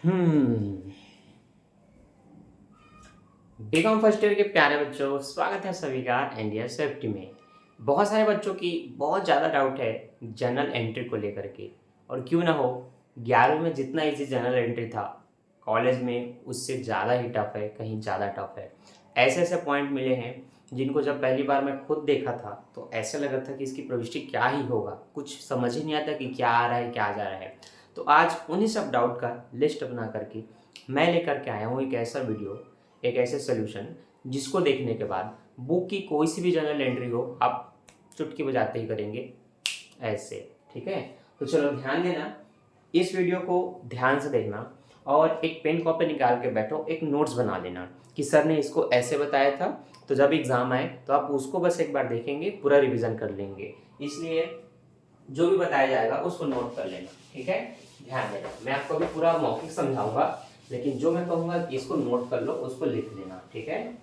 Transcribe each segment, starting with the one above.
हम्म BCom first year के प्यारे बच्चों, स्वागत है सभी का इंडिया सेफ्टी में। बहुत सारे बच्चों की बहुत ज़्यादा डाउट है जनरल एंट्री को लेकर के। और क्यों ना हो, 11वीं में जितना इजी जनरल एंट्री था, कॉलेज में उससे ज़्यादा ही टफ है, कहीं ज़्यादा टफ है। ऐसे ऐसे पॉइंट मिले हैं जिनको जब पहली बार मैं खुद देखा था तो ऐसा लगा था कि इसकी प्रविष्टि क्या ही होगा, कुछ समझ ही नहीं आता कि क्या आ रहा है क्या जा रहा है। तो आज उन्हीं सब डाउट का लिस्ट बना करके मैं लेकर के आया हूँ एक ऐसा वीडियो, एक ऐसे सोल्यूशन जिसको देखने के बाद बुक की कोई सी भी जनरल एंट्री हो आप चुटकी बजाते ही करेंगे ऐसे। ठीक है, तो चलो ध्यान देना, इस वीडियो को ध्यान से देखना और एक पेन कॉपी निकाल के बैठो, एक नोट्स बना लेना कि सर ने इसको ऐसे बताया था। तो जब एग्जाम आए तो आप उसको बस एक बार देखेंगे, पूरा रिवीजन कर लेंगे। इसलिए जो भी बताया जाएगा उसको नोट कर लेना। ठीक है, ध्यान देना, मैं आपको अभी पूरा मौखिक समझाऊंगा, लेकिन जो मैं कहूंगा कि इसको नोट कर लो, उसको लिख लेना। ठीक है,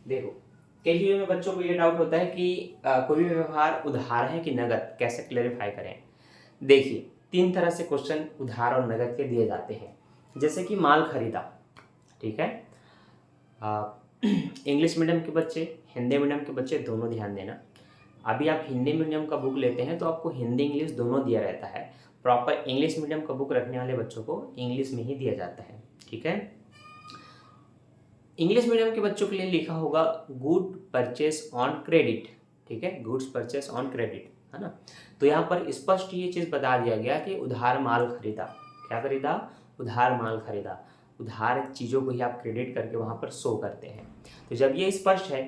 देखो, कई में बच्चों को ये डाउट होता है कि कोई भी व्यवहार उधार है कि नगद, कैसे क्लेरिफाई करें। देखिए, तीन तरह से क्वेश्चन उधार और नगद के दिए जाते हैं। जैसे कि माल खरीदा, ठीक है, इंग्लिश मीडियम के बच्चे, हिंदी मीडियम के बच्चे दोनों ध्यान देना। अभी आप हिंदी मीडियम का बुक लेते हैं तो आपको हिंदी इंग्लिश दोनों दिया रहता है। प्रॉपर इंग्लिश मीडियम का बुक रखने वाले बच्चों को इंग्लिश में ही दिया जाता है। ठीक है, इंग्लिश मीडियम के बच्चों के लिए लिखा होगा गुड परचेस ऑन क्रेडिट। ठीक है, गुड्स परचेस ऑन क्रेडिट, है ना। तो यहाँ पर स्पष्ट ये चीज़ बता दिया गया कि उधार माल खरीदा। क्या खरीदा? उधार माल खरीदा। उधार चीज़ों को ही आप क्रेडिट करके वहाँ पर शो करते हैं। तो जब ये स्पष्ट है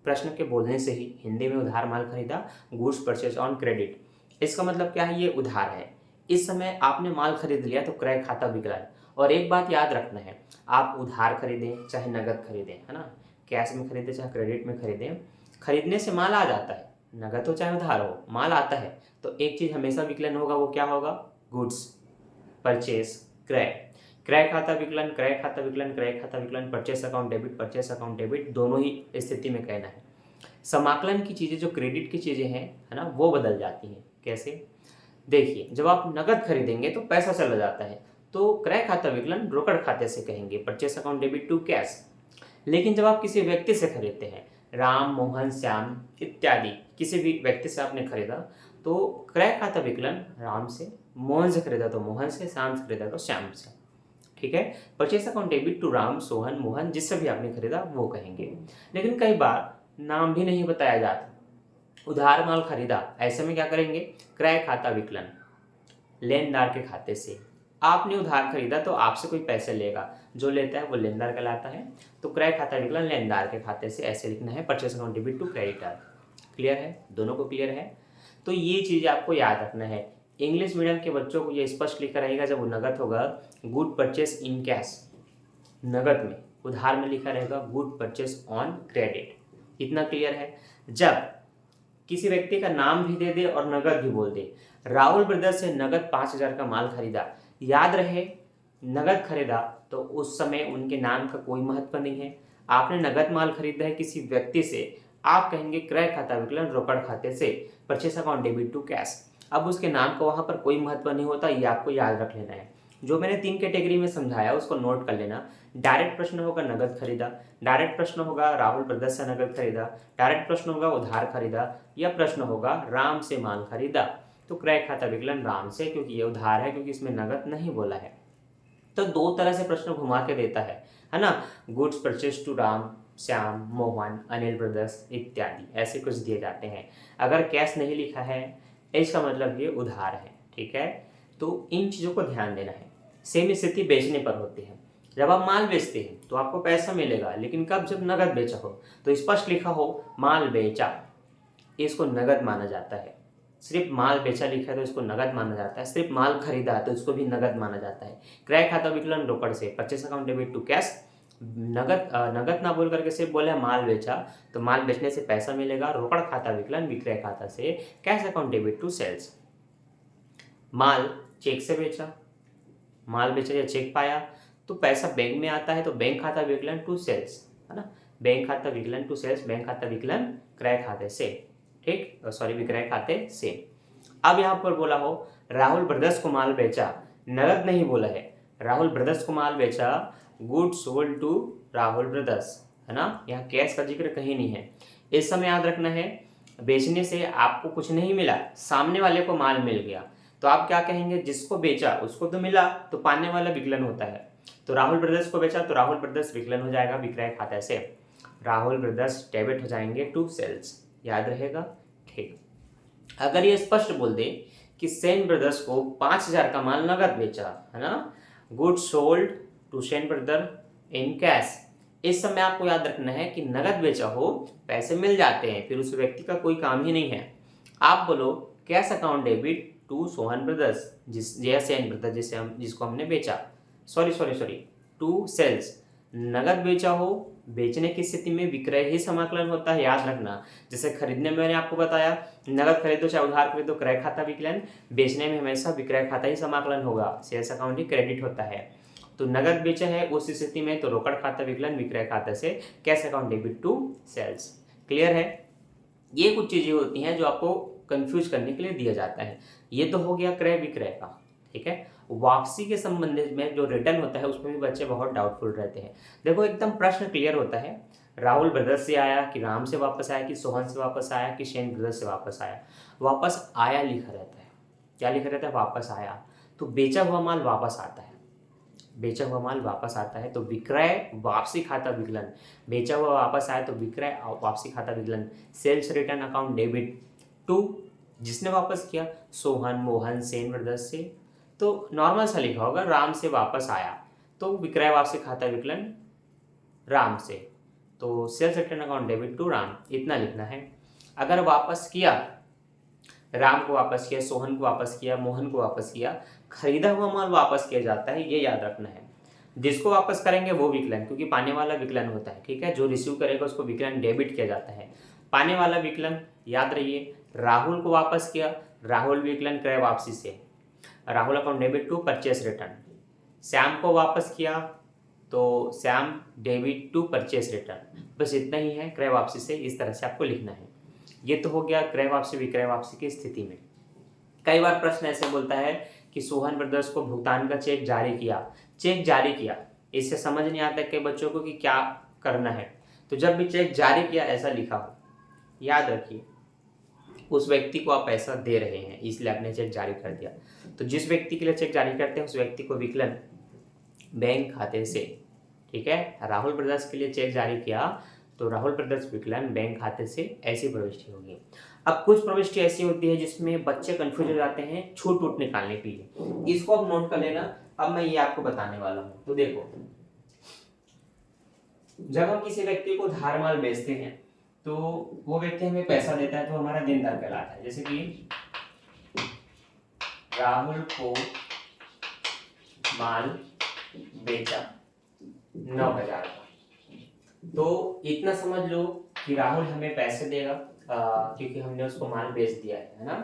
प्रश्न के बोलने से ही, हिंदी में उधार माल खरीदा, गुड्स परचेस ऑन क्रेडिट, इसका मतलब क्या है? ये उधार है। इस समय आपने माल खरीद लिया तो क्रय खाता विकलन। और एक बात याद रखना है, आप उधार खरीदें चाहे नगद खरीदें, है ना, कैश में खरीदें चाहे क्रेडिट में खरीदें, खरीदने से माल आ जाता है। नगद हो चाहे उधार हो, माल आता है। तो एक चीज़ हमेशा विकलन होगा, वो क्या होगा? गुड्स परचेस क्रय। क्रय खाता विकलन, क्रय खाता विकलन, क्रय खाता विकलन, purchase account debit, purchase account debit, दोनों ही स्थिति में कहना है। समाकलन की चीज़ें, जो क्रेडिट की चीज़ें हैं, है ना, वो बदल जाती हैं। कैसे? देखिए, जब आप नकद खरीदेंगे तो पैसा चला जाता है, तो क्रय खाता विकलन रोकड़ खाते से कहेंगे, purchase account debit to cash. लेकिन जब आप किसी व्यक्ति से खरीदते हैं, राम, मोहन, श्याम इत्यादि, किसी भी व्यक्ति से आपने खरीदा, तो क्रय खाता विकलन राम से, मोहन से खरीदा तो मोहन से, श्याम से खरीदा तो श्याम से। ठीक है, purchase account debit to Ram, Sohan, Mohan, जिससे भी आपने खरीदा वो कहेंगे। लेकिन कई बार नाम भी नहीं बताया जाता, उधार माल खरीदा, ऐसे में क्या करेंगे? क्रय खाता विकलन, लेनदार के खाते से। आपने उधार खरीदा तो आपसे कोई पैसे लेगा, जो लेता है वो लेनदार कहलाता है। तो क्रय खाता विकलन लेनदार के खाते से, ऐसे लिखना है, purchase account debit to creditor. Clear है? दोनों को क्लियर है? तो ये चीज़ आपको याद रखना है। इंग्लिश मीडियम के बच्चों को ये स्पष्ट लिखा रहेगा, जब वो नगद होगा गुड परचेस इन कैश नगद में, उधार में लिखा रहेगा गुड परचेस ऑन क्रेडिट। इतना क्लियर है? जब किसी व्यक्ति का नाम भी दे दे और नगद भी बोल दे, राहुल ब्रदर्स से नगद 5,000 का माल खरीदा, याद रहे नगद खरीदा तो उस समय उनके नाम का कोई महत्व नहीं है। आपने नगद माल खरीदा है किसी व्यक्ति से, आप कहेंगे क्रय खाता विकलन रोकड़ खाते से, purchase account debit to cash. अब उसके नाम का वहाँ पर कोई महत्व नहीं होता, ये आपको याद रख लेना है। जो मैंने 3 कैटेगरी में समझाया उसको नोट कर लेना। डायरेक्ट प्रश्न होगा नगद खरीदा, डायरेक्ट प्रश्न होगा राहुल ब्रदर्स से नगद खरीदा, डायरेक्ट प्रश्न होगा उधार खरीदा, या प्रश्न होगा राम से माल खरीदा। तो क्रय खाता विकलन राम से, क्योंकि ये उधार है, क्योंकि इसमें नगद नहीं बोला है। तो दो तरह से प्रश्न घुमा के देता है ना। Goods purchase to Ram, Shyam, Mohan, Anil brothers इत्यादि, ऐसे कुछ दिए जाते हैं। अगर कैश नहीं लिखा है इसका मतलब ये उधार है। ठीक है, तो इन चीज़ों को ध्यान देना है। सेम स्थिति बेचने पर होती है। जब आप माल बेचते हैं तो आपको पैसा मिलेगा, लेकिन कब? जब नगद बेचा हो। तो स्पष्ट लिखा हो माल बेचा, इसको नगद माना जाता है। सिर्फ माल बेचा लिखा है तो इसको नगद माना जाता है। सिर्फ माल खरीदा है तो इसको भी नगद माना जाता है। क्रय खाता विकलन रोकड़ से, purchase account debit to cash. नगद ना बोल करके सिर्फ बोले माल बेचा, तो माल बेचने से पैसा मिलेगा। रोकड़ खाता विकलन विक्रय खाता से, cash account debit to sales. माल चेक से बेचा, माल बेचा या चेक पाया तो पैसा बैंक में आता है, तो बैंक खाता विकलन टू सेल्स, है ना। बैंक खाता विकलन टू सेल्स, बैंक खाता विकलन क्रय खाते से, ठीक, सॉरी, विक्रय खाते से। अब यहाँ पर बोला हो राहुल ब्रदर्स को माल बेचा, नगद नहीं बोला है, राहुल ब्रदर्स को माल बेचा, good sold to Rahul brothers, है ना, यहाँ कैश का जिक्र कहीं नहीं है। इस समय याद रखना है बेचने से आपको कुछ नहीं मिला, सामने वाले को माल मिल गया, तो आप क्या कहेंगे, जिसको बेचा उसको तो मिला, तो पाने वाला विकलन होता है। तो राहुल ब्रदर्स को बेचा तो राहुल ब्रदर्स विकलन हो जाएगा विक्रय खाते से, राहुल ब्रदर्स डेबिट हो जाएंगे टू सेल्स, याद रहेगा। ठीक, अगर ये स्पष्ट बोल दे कि सेन ब्रदर्स को 5,000 का माल नगद बेचा, है ना, good sold to Sen brother in cash. इस समय आपको याद रखना है कि नगद बेचा हो, पैसे मिल जाते हैं, फिर उस व्यक्ति का कोई काम ही नहीं है। आप बोलो cash account debit to Sohan brothers, Sen brother जिसको हमने बेचा, सॉरी टू सेल्स, नगद बेचा हो, बेचने की स्थिति में विक्रय ही समाकलन होता है, याद रखना। जैसे खरीदने में मैंने आपको बताया नगद खरीदो चाहे उधार खरीदो क्रय खाता विकलन, बेचने में हमेशा विक्रय खाता ही समाकलन होगा, सेल्स अकाउंट ही क्रेडिट होता है। तो नगद बेचा है उस स्थिति में तो रोकड़ खाता विकलन विक्रय खाता से cash account debit to sales. Clear है? ये कुछ चीजें होती हैं जो आपको कंफ्यूज करने के लिए दिया जाता है। ये तो हो गया क्रय विक्रय का, ठीक है। वापसी के संबंधित में जो रिटर्न होता है उसमें भी बच्चे बहुत डाउटफुल रहते हैं। देखो एकदम प्रश्न क्लियर होता है, राहुल ब्रदर्स से आया कि राम से वापस आया कि सोहन से वापस आया कि शेन ब्रदर्स से वापस आया, वापस आया लिखा रहता है। क्या लिखा रहता है? वापस आया। तो बेचा हुआ माल वापस आता है, बेचा हुआ माल वापस आता है, तो विक्रय वापसी खाता विकलन, बेचा हुआ वापस आया तो विक्रय वापसी खाता विकलन, sales return account debit to, जिसने वापस किया सोहन मोहन सेन ब्रदर्स से, तो नॉर्मल सा लिखा होगा राम से वापस आया तो विक्रय वापसी खाता विकलन राम से, तो sales return account debit to Ram, इतना लिखना है। अगर वापस किया, राम को वापस किया, सोहन को वापस किया, मोहन को वापस किया, खरीदा हुआ माल वापस किया जाता है, ये याद रखना है। जिसको वापस करेंगे वो विकलन, क्योंकि पाने वाला विकलन होता है, ठीक है। जो रिसीव करेगा उसको विकलन डेबिट किया जाता है। पाने वाला विकलन याद रहिए, राहुल को वापस किया, राहुल विकलन क्रय वापसी से, Rahul account debit to purchase return. Shyam को वापस किया तो Shyam debit to purchase return, बस इतना ही है क्रय वापसी से, इस तरह से आपको लिखना है। ये तो हो गया क्रय वापसी विक्रय वापसी की स्थिति में। कई बार प्रश्न ऐसे बोलता है कि सोहन ब्रदर्स को भुगतान का चेक जारी किया, चेक जारी किया, इससे समझ नहीं आता कि बच्चों को कि क्या करना है। तो जब भी चेक जारी किया ऐसा लिखा हो, याद रखिए उस व्यक्ति को आप पैसा दे रहे हैं इसलिए आपने चेक जारी कर दिया। तो जिस व्यक्ति के लिए चेक जारी करते हैं उस व्यक्ति को विकलन बैंक खाते से, ठीक है। राहुल ब्रदर्स के लिए चेक जारी किया तो राहुल ब्रदर्स विकलन बैंक खाते से, ऐसी प्रविष्टि होगी। अब कुछ प्रविष्टि ऐसी होती है जिसमें बच्चे कंफ्यूज हो जाते हैं छूट वूट निकालने के लिए, इसको आप नोट कर लेना। अब मैं ये आपको बताने वाला हूँ। तो देखो, जब हम किसी व्यक्ति को धार माल बेचते हैं तो वो व्यक्ति हमें पैसा देता है तो हमारा देनदार कहलाता है। जैसे कि राहुल को माल बेचा 9,000 का, तो इतना समझ लो कि राहुल हमें पैसे देगा क्योंकि हमने उसको माल बेच दिया है ना।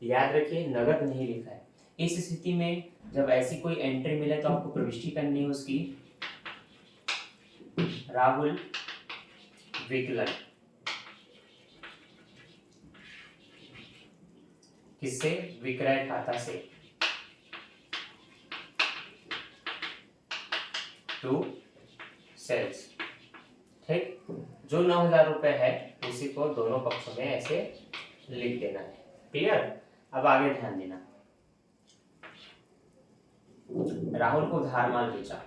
याद रखिए नगद नहीं लिखा है। इस स्थिति में जब ऐसी कोई एंट्री मिले तो आपको प्रविष्टि करनी है उसकी, राहुल विकलन किससे? विक्रय खाता से टू सेल्स, ठीक। जो 9,000 रुपए है उसी को दोनों पक्षों में ऐसे लिख देना है। क्लियर? अब आगे ध्यान देना। राहुल को उधार माल बेचा,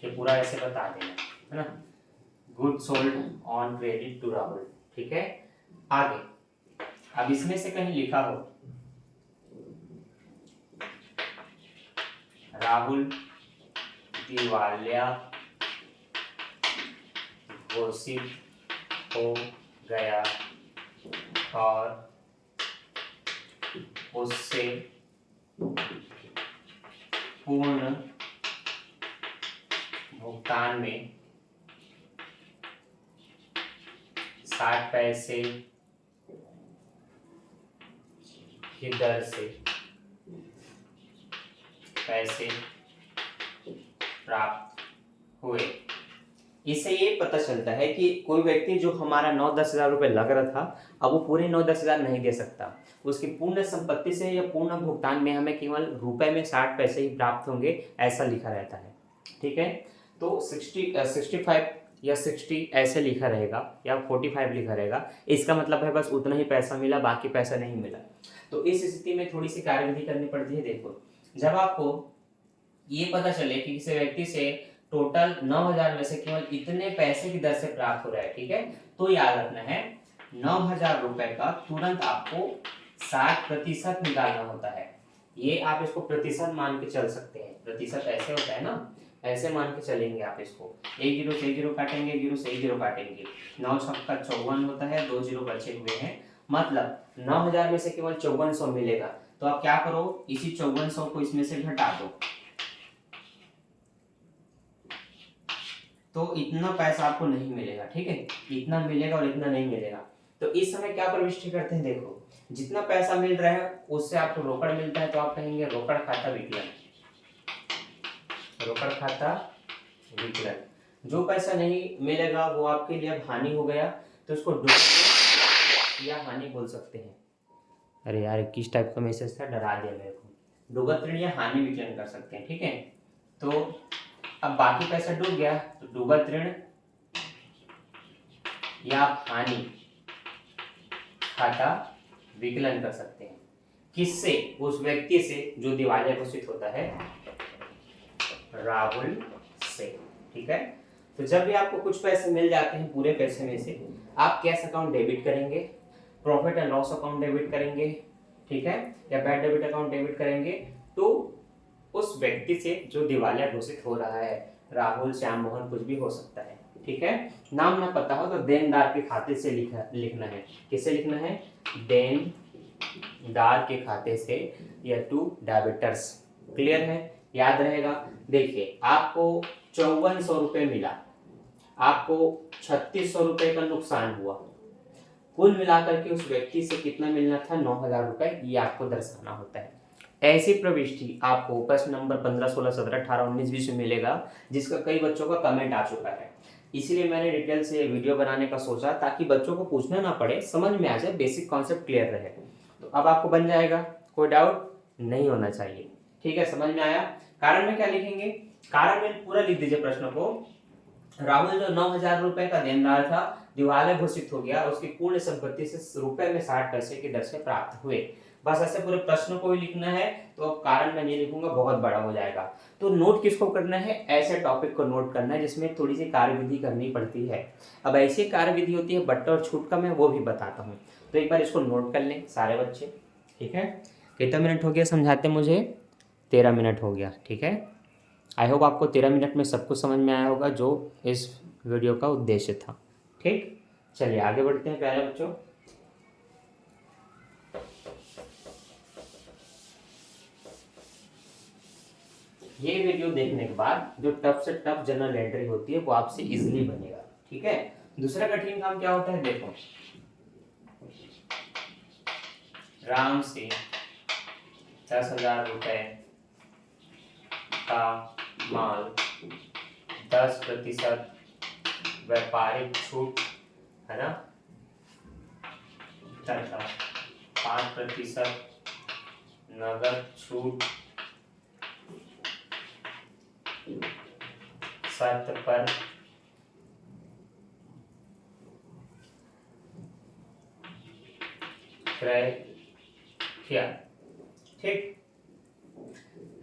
ये पूरा ऐसे बता देना है ना। Good sold on credit to Rahul, ठीक है। आगे अब इसमें से कहीं लिखा हो राहुल दिवालिया घोषित हो गया और उससे पूर्ण भुगतान में 60 पैसे की दर से पैसे प्राप्त हुए। इससे ये पता चलता है कि कोई व्यक्ति जो हमारा 9-10 हज़ार रुपये लग रहा था, अब वो पूरे 9-10 हज़ार नहीं दे सकता। उसकी पूर्ण संपत्ति से या पूर्ण भुगतान में हमें केवल रुपए में 60 पैसे ही प्राप्त होंगे, ऐसा लिखा रहता है। ठीक है, तो 65 या 60 ऐसे लिखा रहेगा या 45 लिखा रहेगा, इसका मतलब है बस उतना ही पैसा मिला, बाकी पैसा नहीं मिला। तो इस स्थिति में थोड़ी सी कार्यविधि करनी पड़ती है। देखो, जब आपको ये पता चले कि किसी व्यक्ति से टोटल 9,000 में से केवल इतने पैसे की दर से प्राप्त हो रहा है, ठीक है, तो याद रखना है 9,000 रुपए का तुरंत आपको 60% निकालना होता है। ये आप इसको प्रतिशत मान के चल सकते हैं, प्रतिशत ऐसे होता है ना, ऐसे मान के चलेंगे आप इसको। एक जीरो से एक जीरो काटेंगे, जीरो से एक जीरो काटेंगे, 9 छक्का 54 होता है, 2 जीरो बचे हुए हैं, मतलब 9,000 में से केवल 5400 मिलेगा। तो आप क्या करो, इसी 5400 को इसमें से घटा दो, तो इतना पैसा आपको नहीं मिलेगा। ठीक है, इतना मिलेगा और इतना नहीं मिलेगा। तो इस समय क्या प्रविष्टि करते हैं, देखो जितना पैसा मिल रहा है उससे आपको रोकड़ मिलता है, तो आप कहेंगे रोकड़ खाता विकलन, रोकड़ खाता विकलन। जो पैसा नहीं मिलेगा वो आपके लिए अब हानि हो गया, तो इसको डूबत या हानि बोल सकते हैं। अरे यार किस टाइप का मैसेज था, डरा दिया मेरे को। डूबत ऋण या हानि विकलन कर सकते हैं। ठीक है, तो अब बाकी पैसा डूब गया, तो डूबत ऋण या हानि खाता विकलन कर सकते हैं। किससे, उस व्यक्ति से जो दिवालिया घोषित होता है, राहुल से। ठीक है, तो जब भी आपको कुछ पैसे मिल जाते हैं पूरे पैसे में से, आप कैश अकाउंट डेबिट करेंगे, profit and loss account debit करेंगे, ठीक है, या बैड डेबिट अकाउंट डेबिट करेंगे, तो उस व्यक्ति से जो दिवालिया घोषित हो रहा है, राहुल, श्याम मोहन, कुछ भी हो सकता है। ठीक है, नाम ना पता हो तो देनदार के खाते से लिखना है। किससे लिखना है, देनदार के खाते से, या टू डेबिटर्स। क्लियर है, याद रहेगा। देखिए आपको 5400 रुपये मिला, आपको 3600 रुपये का नुकसान हुआ, कुल मिलाकर के उस व्यक्ति से कितना मिलना था, 9,000 रुपये, ये आपको दर्शाना होता है। ऐसी प्रविष्टि आपको प्रश्न नंबर 15, 16, 17, 18, 19, 20 में मिलेगा, जिसका कई बच्चों का कमेंट आ चुका है। इसीलिए मैंने डिटेल से वीडियो बनाने का सोचा, ताकि बच्चों को पूछना ना पड़े, समझ में आ जाए, बेसिक कॉन्सेप्ट क्लियर रहे। तो अब आपको बन जाएगा, कोई डाउट नहीं होना चाहिए। ठीक है, समझ में आया। कारण में क्या लिखेंगे, कारण में पूरा लिख दीजिए प्रश्न को। राहुल जो 9,000 रुपए का देनदार था, दिवालिया घोषित हो गया, उसकी पूर्ण संपत्ति से रुपए में 60 पैसे की दर से प्राप्त हुए। बस ऐसे पूरे प्रश्न को ही लिखना है, तो अब कारण मैं नहीं लिखूंगा, बहुत बड़ा हो जाएगा। तो नोट किसको करना है, ऐसे टॉपिक को नोट करना है जिसमें थोड़ी सी कार्यविधि करनी पड़ती है। अब ऐसी कार्यविधि होती है बट्टा और छूट का, मैं वो भी बताता हूँ, तो एक बार इसको नोट कर लें सारे बच्चे। ठीक है, कितना मिनट हो गया समझाते मुझे, 13 मिनट हो गया। ठीक है, आई होप आपको 13 मिनट में सब कुछ समझ में आया होगा जो इस वीडियो का उद्देश्य था। ठीक, चलिए आगे बढ़ते हैं प्यारे बच्चों। ये वीडियो देखने के बाद जो टफ से टफ जनरल एंट्री होती है वो आपसे इजीली बनेगा। ठीक है, दूसरा कठिन काम क्या होता है, देखो राम से 10,000 रुपए का माल 10% व्यापारिक छूट, है ना, तथा 5% नगद छूट शर्त पर क्रय किया। ठीक,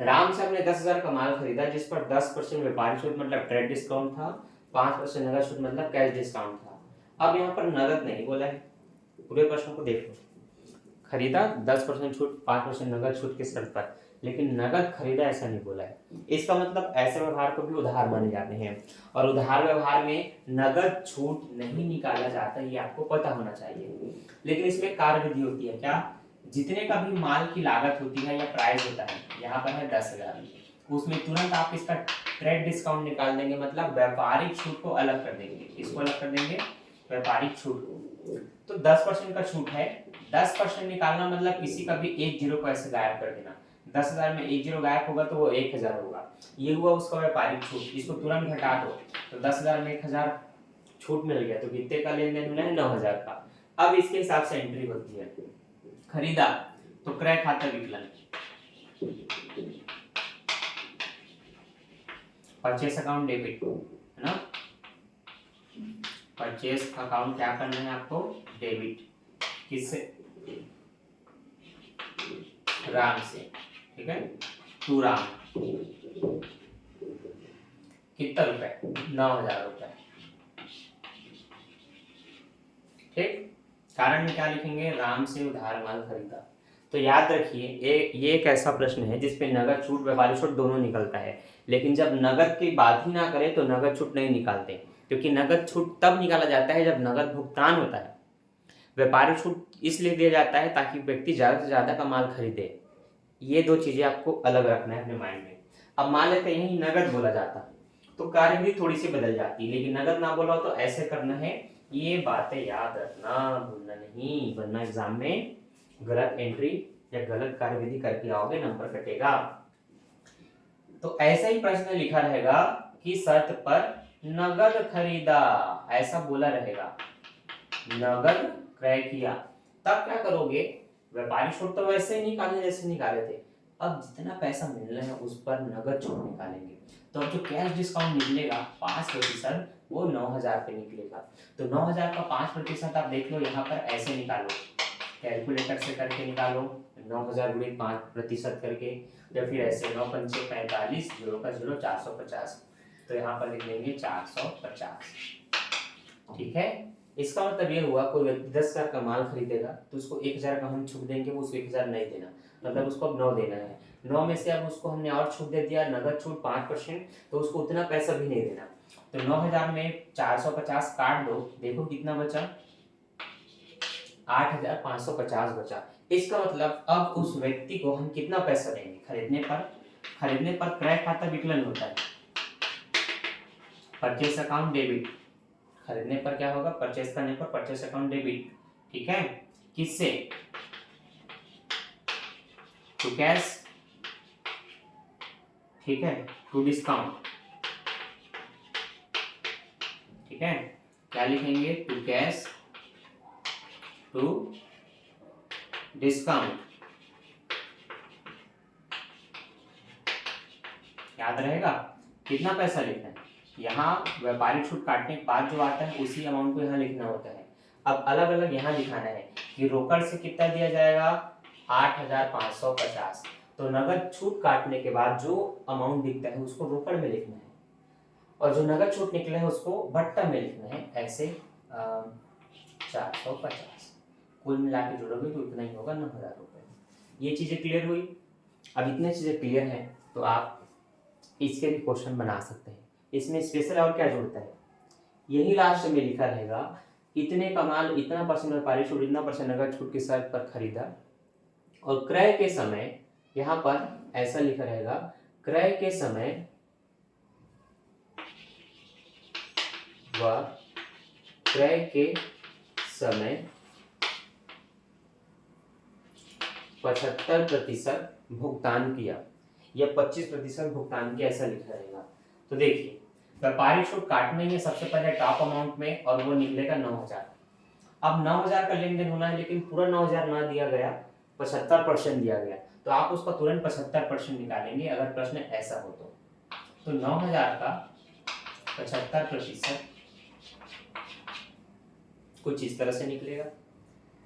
राम से हमने 10,000 का माल खरीदा, जिस पर 10% व्यापारिक छूट मतलब ट्रेड डिस्काउंट था, 5% नगद छूट मतलब कैश डिस्काउंट था। अब यहाँ पर नगद नहीं बोला है, पूरे प्रश्न को देखो, खरीदा 10% छूट, 5% नगद छूट की शर्त पर, लेकिन नगद खरीदा ऐसा नहीं बोला है। इसका मतलब ऐसे व्यवहार को भी उधार माने जाते हैं, और उधार व्यवहार में नगद छूट नहीं निकाला जाता, ये आपको पता होना चाहिए। लेकिन इसमें कार्य विधि होती है, क्या, जितने का भी माल की लागत होती है या प्राइस होता है, यहाँ पर है 10,000, उसमें तुरंत आप इसका ट्रेड डिस्काउंट निकाल देंगे, मतलब व्यापारिक छूट को अलग कर देंगे। इसको अलग कर देंगे, व्यापारिक छूट को। तो 10% का छूट है, 10% निकालना मतलब किसी का भी एक जीरो को ऐसे गायब कर देना, 10,000 में एक जीरो गायब होगा तो वो 1,000 होगा। ये हुआ उसका व्यापारिक छूट, इसको तुरंत घटा दो तो 10,000 में 1,000 छूट मिल गया, तो कितने का लेन देन मिला है? 9,000 का। अब इसके हिसाब से एंट्री होती है। खरीदा तो क्रय खाता विकलन, परचेस अकाउंट डेबिट, है ना। परचेस अकाउंट क्या करना है आपको? डेबिट। किससे? राम से, ठीक है। टू राम। कितना रुपए? 9,000 रुपए, ठीक। कारण में क्या लिखेंगे? राम से उधार माल खरीदा। तो याद रखिए ये एक ऐसा प्रश्न है जिसपे नगद छूट व्यापारिक छूट दोनों निकलता है, लेकिन जब नगद की बात ही ना करें तो नगद छूट नहीं निकालते, क्योंकि नगद छूट तब निकाला जाता है जब नगद भुगतान होता है। व्यापारिक छूट इसलिए दिया जाता है ताकि व्यक्ति ज्यादा से ज्यादा का माल खरीदे। ये दो चीजें आपको अलग रखना है अपने माइंड में। अब मान लेते हैं यही नगद बोला जाता तो कार्य भी थोड़ी सी बदल जाती है, लेकिन नगद ना बोला तो ऐसे करना है। ये बातें याद रखना, भूलना नहीं, वरना एग्जाम में गलत एंट्री या गलत कार्यविधि करके आओगे, नंबर कटेगा। तो ऐसा ही प्रश्न लिखा रहेगा कि शर्त पर नगद खरीदा, ऐसा बोला रहेगा। नगद क्रय किया, तब क्या करोगे? व्यापारिक छूट तो वैसे ही निकालने जैसे निकाले थे, अब जितना पैसा मिलना है उस पर नगद छूट निकालेंगे। तो अब जो कैश डिस्काउंट निकलेगा 5%, वो 9,000 पे निकलेगा। तो 9,000 का 5% आप देख लो यहाँ पर ऐसे निकालो, कैलकुलेटर से करके निकालो, 9,000 गुणे 5% करके, या फिर ऐसे 9 पंचे 45, 0 का 0, 450। तो यहाँ पर लिख लेंगे 450, ठीक है। इसका मतलब ये हुआ कोई व्यक्ति 10,000 का माल खरीदेगा तो उसको 1,000 का हम छूट देंगे, वो उसको 1,000 नहीं देना, मतलब उसको अब 9 देना है। 9 में से अब उसको हमने और छूट दे दिया, नगद छूट 5%, तो उसको उतना पैसा भी नहीं देना। तो 9,000 में 450 काट दो, देखो कितना बचा? 8,550 बचा। इसका मतलब अब उस व्यक्ति को हम कितना पैसा देंगे? खरीदने पर क्रय खाता विकलन होता है, परचेस अकाउंट डेबिट। खरीदने पर क्या होगा? परचेस करने पर परचेस अकाउंट डेबिट, ठीक है। किससे? टू कैश, ठीक है, टू डिस्काउंट, ठीक है। क्या लिखेंगे? टू कैश टू डिस्काउंट, याद रहेगा। कितना पैसा लिखना है? यहाँ व्यापारिक छूट काटने के बाद जो आता है उसी अमाउंट को यहाँ लिखना होता है। अब अलग अलग यहाँ दिखाना है कि रोकड़ से कितना दिया जाएगा? 8,550। तो नगद छूट काटने के बाद जो अमाउंट दिखता है उसको रोकड़ में लिखना है, और जो नगद छूट निकले है उसको बट्टा में लिखना है, ऐसे 450। कुल मिला के जोड़ोगे तो इतना ही होगा, 9,000 रुपये। ये चीज़ें क्लियर हुई। अब इतने चीज़ें क्लियर हैं तो आप इसके भी क्वेश्चन बना सकते हैं। इसमें स्पेशल और क्या जुड़ता है? यही लास्ट में लिखा रहेगा, इतने का माल इतना परसेंट व्यापारिक छूट, इतना परसेंट नगद छूट के शर्त पर खरीदा, और क्रय के समय यहाँ पर ऐसा लिखा रहेगा, क्रय के समय व क्रय के समय 75% भुगतान किया या 25% भुगतान किया, ऐसा लिखा रहेगा। तो देखिए व्यापारिक छूट काटने में सबसे पहले टॉप अमाउंट में, और वो निकलेगा 9,000। अब 9,000 का लेन देन होना है, लेकिन पूरा 9,000 ना दिया गया, 75% दिया गया, तो आप उसका तुरंत 75% निकालेंगे अगर प्रश्न ऐसा हो तो 9,000 का 75% कुछ इस तरह से निकलेगा,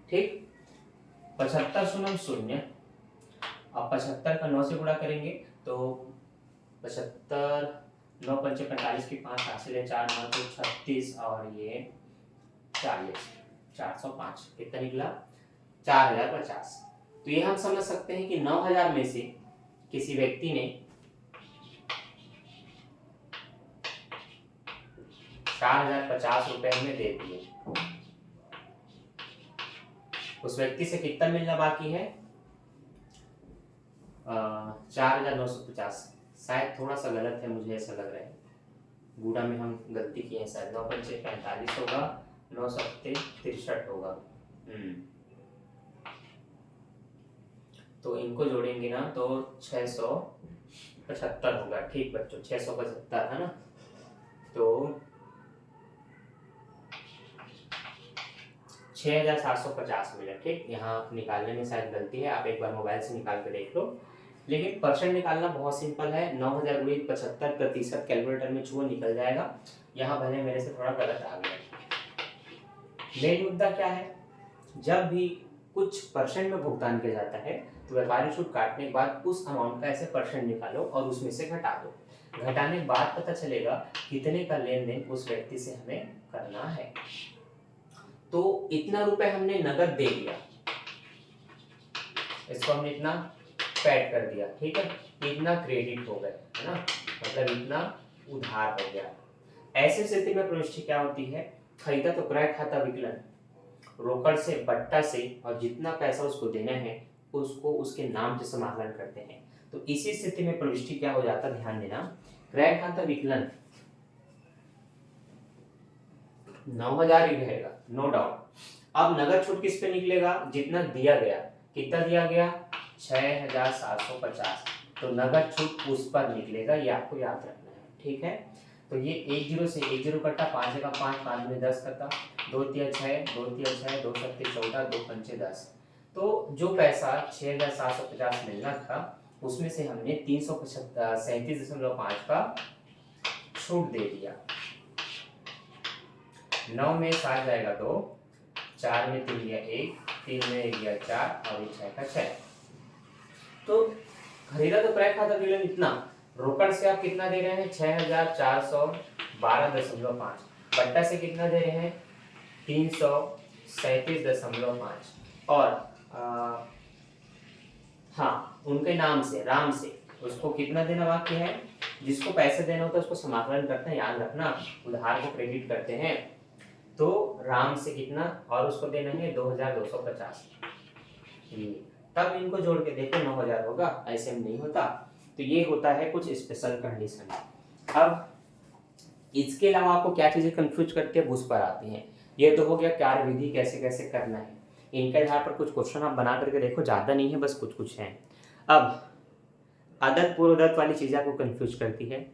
ठीक। 75 शून्य 0, अब 75 का 9 से गुणा करेंगे तो 75, 9 पंचे 45 की 5 हासिल 4 9 तो 36 और ये 40, 405 कितना निकला? 4,050। तो ये हम समझ सकते हैं कि 9,000 में से किसी व्यक्ति ने 4,050 रुपए हमें दे दिए। उस व्यक्ति से कितना मिलना बाकी है? 4,950। शायद थोड़ा सा गलत है, मुझे ऐसा लग रहा है, गुणा में हम गलती किए हैं शायद। 9 पंचे 45 होगा, 9 सत्ते 63 होगा। तो इनको जोड़ेंगे ना तो 675 होगा। ठीक बच्चों, 675 है ना। तो 6750 मिला। ठीक, यहाँ निकालने में शायद गलती है, आप एक बार मोबाइल से निकाल के देख लो। लेकिन परसेंट निकालना बहुत सिंपल है। 9000 गुणित 75% कैलकुलेटर में छुओ निकल जाएगा। यहाँ भले मेरे से थोड़ा गलत आ गया। मेन मुद्दा क्या है, जब भी कुछ परसेंट में भुगतान किया जाता है तो व्यापारी शुल्क काटने के बाद उस अमाउंट का ऐसे परसेंट निकालो और उसमें से घटा दो। घटाने के बाद पता चलेगा कितने का लेन देन उस व्यक्ति से हमें करना है। तो इतना रुपए हमने नगद दे दिया, इसको हमने इतना पैड कर दिया। ठीक है, इतना क्रेडिट हो गया है ना, मतलब इतना उधार हो गया। ऐसे स्थिति में प्रविष्टि क्या होती है, खरीदा तो क्रय खाता विकलन रोकड़ से बट्टा से और जितना पैसा उसको देना है उसको उसके नाम से समाकलन करते हैं। तो इसी स्थिति में प्रविष्टि क्या हो जाता है, ध्यान देना, क्रय खाता विकलन 9000 ही रहेगा, नो डाउट। अब नगद छूट किस पे निकलेगा, जितना दिया गया। कितना दिया गया, 6750। तो नगद छूट उस पर निकलेगा, ये आपको याद रखना है। ठीक है, तो ये 10 से 10 कटा, 5 जगह 5, 5 में 10 कटा, 2 तिया 6, 2 तिया 6, 2 सत्ते 14, 2 पंचे 10। तो जो पैसा 6750 मिलना था उसमें से हमने 337.5 का छूट दे दिया। 9 में 7 जाएगा 2, 4 में 3 गया 1, 3 में 1 गया 4 और 6 का 6। तो खरीदा तो क्रय खाता विकलन इतना, रोकड़ से आप कितना दे रहे हैं, 6412.5। बट्टा से कितना दे रहे हैं, 337.5। और हाँ, उनके नाम से, राम से, उसको कितना देना बाकी है। जिसको पैसे देना होता है उसको समाकलन करते हैं, याद रखना, उधार को क्रेडिट करते हैं। तो राम से कितना और उसको देना है 2250। तब इनको जोड़ के देखो 9000 होगा, ऐसे में नहीं होता। तो ये होता है कुछ स्पेशल कंडीशन। अब इसके अलावा आपको क्या चीजें कंफ्यूज करती है, उस पर आती हैं। ये तो हो गया कार्य विधि कैसे कैसे करना है। इनके आधार पर कुछ क्वेश्चन आप बना करके देखो, ज़्यादा नहीं है, बस कुछ कुछ हैं। अब अदत्त पूर्वदत्त वाली चीज़ें आपको कंफ्यूज करती है।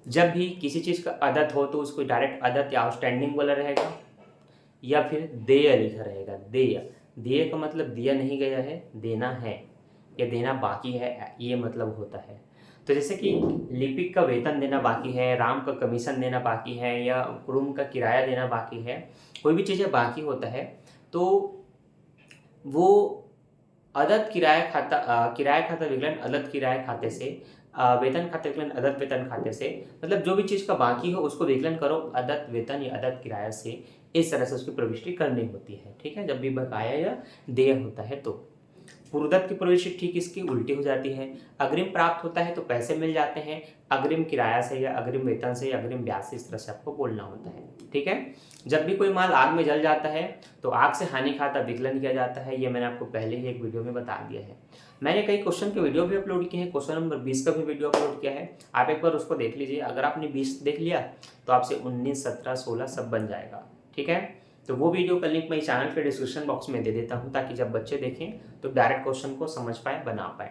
जब भी किसी चीज़ का अदत्त हो तो उसको डायरेक्ट अदत्त या आउटस्टैंडिंग वाला रहेगा या फिर देय लिखा रहेगा। देय, देय का मतलब दिया नहीं गया है, देना है या देना बाकी है, ये मतलब होता है। तो जैसे कि लिपिक का वेतन देना बाकी है, राम का कमीशन देना बाकी है, या रूम का किराया देना बाकी है, कोई भी चीज़ें बाकी होता है तो वो अदत्त किराया खाता विकलन अदत्त किराया खाते से, वेतन खाता विकलन अदत्त वेतन खाते से, मतलब जो भी चीज़ का बाकी हो उसको विकलन करो अदत्त वेतन या अदत्त किराया से। इस तरह से उसकी प्रविष्टि करनी होती है। ठीक है, जब भी बकाया या देय होता है तो। पूर्वदत्त की प्रविष्टि ठीक इसकी उल्टी हो जाती है। अग्रिम प्राप्त होता है तो पैसे मिल जाते हैं, अग्रिम किराया से या अग्रिम वेतन से या अग्रिम ब्याज से, इस तरह से आपको बोलना होता है। ठीक है, जब भी कोई माल आग में जल जाता है तो आग से हानि खाता विकलन किया जाता है। ये मैंने आपको पहले ही एक वीडियो में बता दिया है। मैंने कई क्वेश्चन के वीडियो भी अपलोड किए हैं, क्वेश्चन नंबर 20 का भी वीडियो अपलोड किया है, आप एक बार उसको देख लीजिए। अगर आपने 20 देख लिया तो आपसे 19, 17, 16 सब बन जाएगा। ठीक है, तो वो वीडियो का लिंक मैं चैनल के डिस्क्रिप्शन बॉक्स में दे देता हूँ, ताकि जब बच्चे देखें तो डायरेक्ट क्वेश्चन को समझ पाए, बना पाए।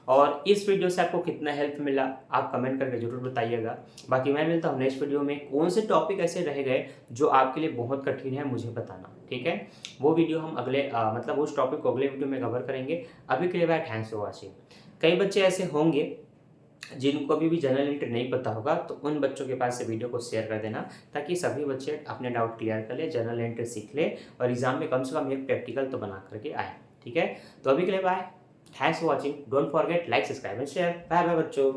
और इस वीडियो से आपको कितना हेल्प मिला आप कमेंट करके जरूर बताइएगा। बाकी मैं मिलता हूँ नेक्स्ट वीडियो में। कौन से टॉपिक ऐसे रह गए जो आपके लिए बहुत कठिन है, मुझे बताना। ठीक है, वो वीडियो हम अगले मतलब उस टॉपिक को अगले वीडियो में कवर करेंगे। अभी के लिए बाय, थैंक्स फॉर वॉचिंग। कई बच्चे ऐसे होंगे जिनको अभी भी जनरल एंट्री नहीं पता होगा, तो उन बच्चों के पास से वीडियो को शेयर कर देना, ताकि सभी बच्चे अपने डाउट क्लियर कर ले, जनरल एंट्री सीख ले और एग्जाम में कम से कम एक प्रैक्टिकल तो बना करके आए। ठीक है, तो अभी के लिए bye, thanks for watching. Don't forget like, subscribe and share. Bye bye बच्चों।